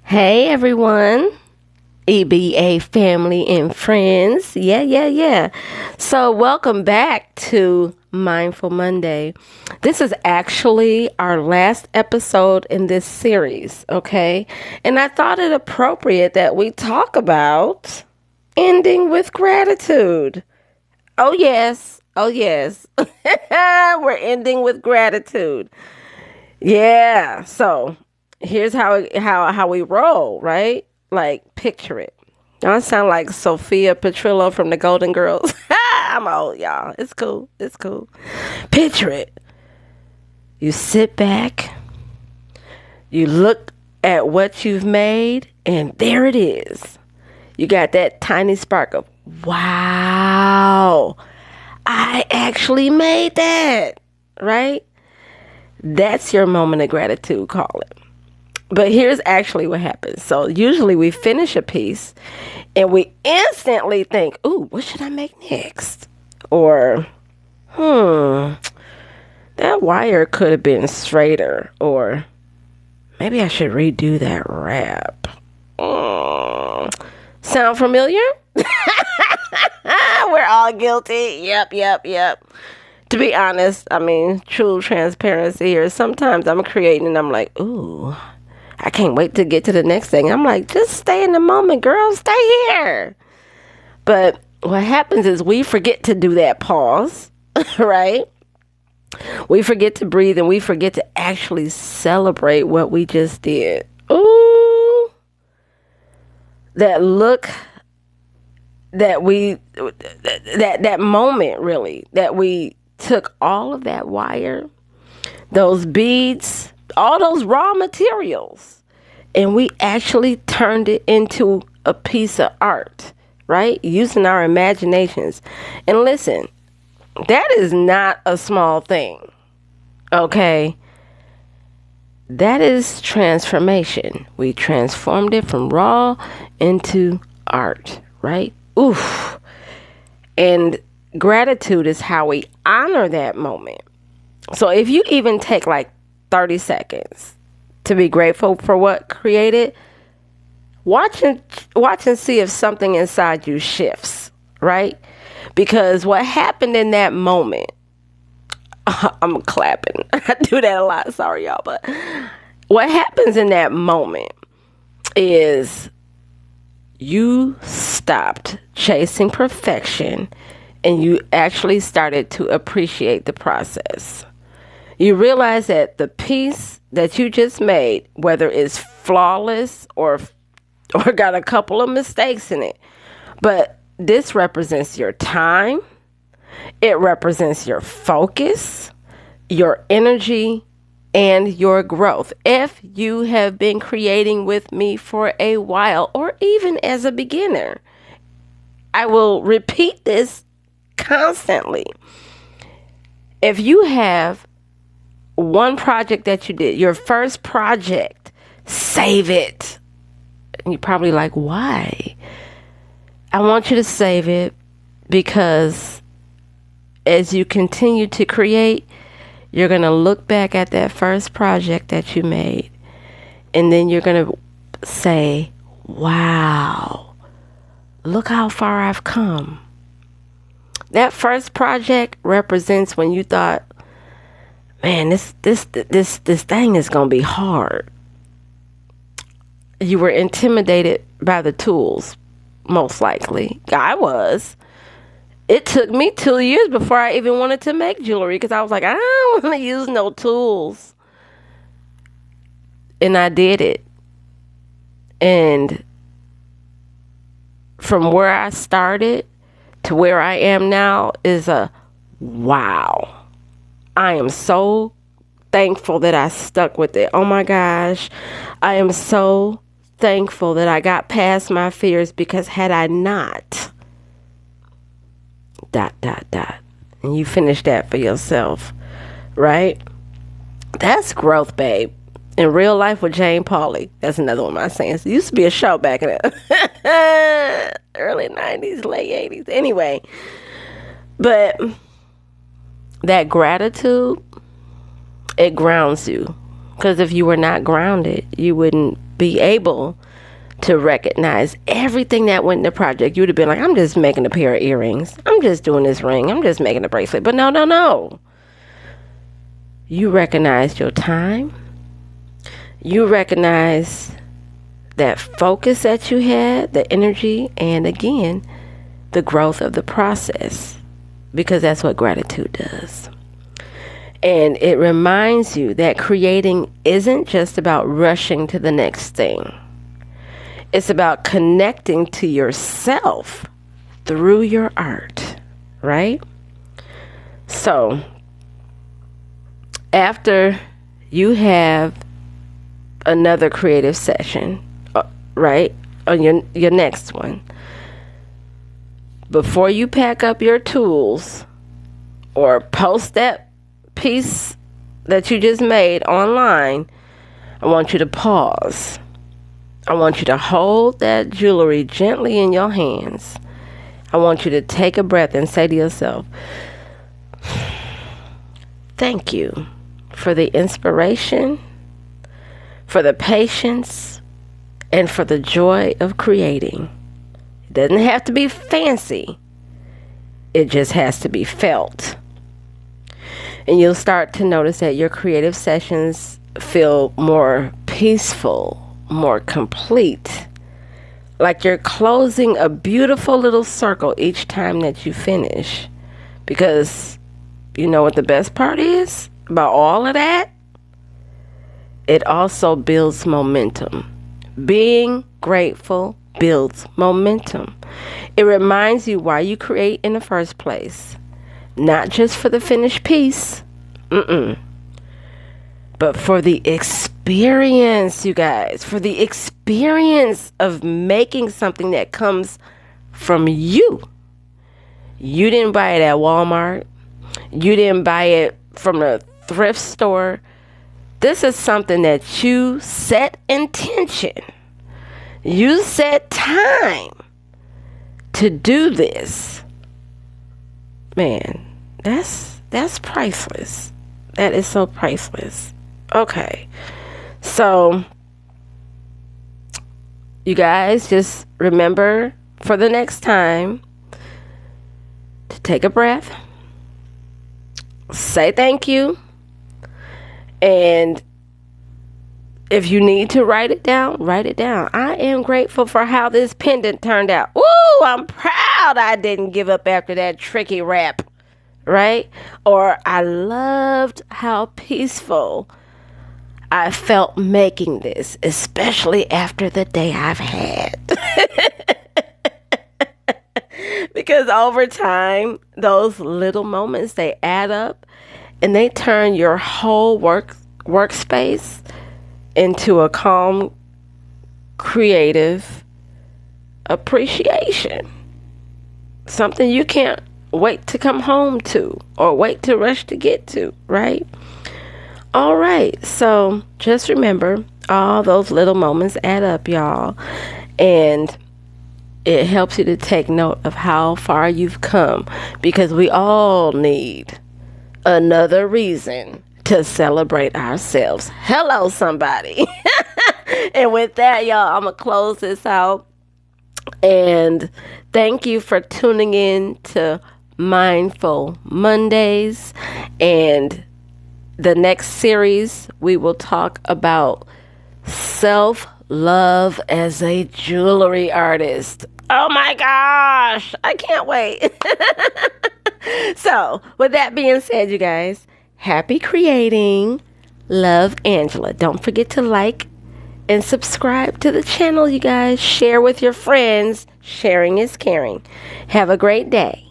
Hey everyone, EBA family and friends. Yeah. So, welcome back to Mindful Monday. This is actually our last episode in this series, okay? And I thought it appropriate that we talk about ending with gratitude. Oh, yes. We're ending with gratitude. Yeah. So, here's how we roll, right? Like, picture it. I sound like Sophia Petrillo from the Golden Girls. I'm old, y'all. It's cool. Picture it. You sit back, you look at what you've made, and there it is. You got that tiny spark of, wow, I actually made that, right? That's your moment of gratitude, call it. But here's actually what happens. So usually we finish a piece and we instantly think, ooh, what should I make next? Or, that wire could have been straighter. Or maybe I should redo that wrap. Sound familiar? We're all guilty. Yep. To be honest, true transparency here. Sometimes I'm creating and I'm like, ooh, I can't wait to get to the next thing. I'm like, just stay in the moment, girl. Stay here. But what happens is we forget to do that pause, right? We forget to breathe and we forget to actually celebrate what we just did. Ooh. That look that that moment really, that we took all of that wire, those beads, all those raw materials, and we actually turned it into a piece of art, right? Using our imaginations. And listen, that is not a small thing, okay? That is transformation. We transformed it from raw into art, right? Oof. And gratitude is how we honor that moment. So if you even take like 30 seconds to be grateful for what created, watch and see if something inside you shifts, right? Because what happened in that moment, I'm clapping. I do that a lot. Sorry, y'all. But what happens in that moment is you stopped chasing perfection and you actually started to appreciate the process. You realize that the piece that you just made, whether it's flawless or got a couple of mistakes in it, but this represents your time. It represents your focus, your energy, and your growth. If you have been creating with me for a while, or even as a beginner, I will repeat this constantly. If you have one project that you did, your first project, save it. And you're probably like, why? I want you to save it because as you continue to create, you're going to look back at that first project that you made, and then you're going to say, wow, look how far I've come. That first project represents when you thought, man, this thing is going to be hard. You were intimidated by the tools, most likely. I was. It took me 2 years before I even wanted to make jewelry because I was like, I don't want to use no tools. And I did it. And from where I started to where I am now is a wow. I am so thankful that I stuck with it. Oh my gosh. I am so thankful that I got past my fears, because had I not, ... And you finish that for yourself, right? That's growth, babe. In Real Life with Jane Pauley. That's another one of my sayings. It used to be a show back in the early 90s, late 80s. Anyway, but that gratitude, it grounds you. Because if you were not grounded, you wouldn't be able to recognize everything that went in the project. You would have been like, I'm just making a pair of earrings. I'm just doing this ring. I'm just making a bracelet. But no. You recognize your time. You recognize that focus that you had, the energy, and again, the growth of the process. Because that's what gratitude does. And it reminds you that creating isn't just about rushing to the next thing. It's about connecting to yourself through your art, right? So, after you have another creative session, right, on your next one, before you pack up your tools or post that piece that you just made online, I want you to pause. I want you to hold that jewelry gently in your hands. I want you to take a breath and say to yourself, thank you for the inspiration, for the patience, and for the joy of creating. It doesn't have to be fancy. It just has to be felt. And you'll start to notice that your creative sessions feel more peaceful, more complete, like you're closing a beautiful little circle each time that you finish. Because you know what the best part is about all of that? It also builds momentum. Being grateful builds momentum. It reminds you why you create in the first place. Not just for the finished piece, but for the experience, you guys. For the experience of making something that comes from you. You didn't buy it at Walmart. You didn't buy it from the thrift store. This is something that you set intention. You set time to do this. Man, that's priceless. That is so priceless. Okay. So, you guys just remember for the next time to take a breath, say thank you, and if you need to write it down, write it down. I am grateful for how this pendant turned out. Woo! I'm proud I didn't give up after that tricky wrap, right? Or I loved how peaceful I felt making this, especially after the day I've had. Because over time, those little moments, they add up and they turn your whole workspace into a calm, creative appreciation. Something you can't wait to come home to or wait to rush to get to, right? All right, so just remember, all those little moments add up, y'all. And it helps you to take note of how far you've come, because we all need another reason to celebrate ourselves. Hello, somebody. And with that, y'all, I'm going to close this out. And thank you for tuning in to Mindful Mondays. And the next series, we will talk about self-love as a jewelry artist. Oh my gosh, I can't wait. So, with that being said, you guys, happy creating. Love, Angela. Don't forget to like and subscribe to the channel, you guys. Share with your friends. Sharing is caring. Have a great day.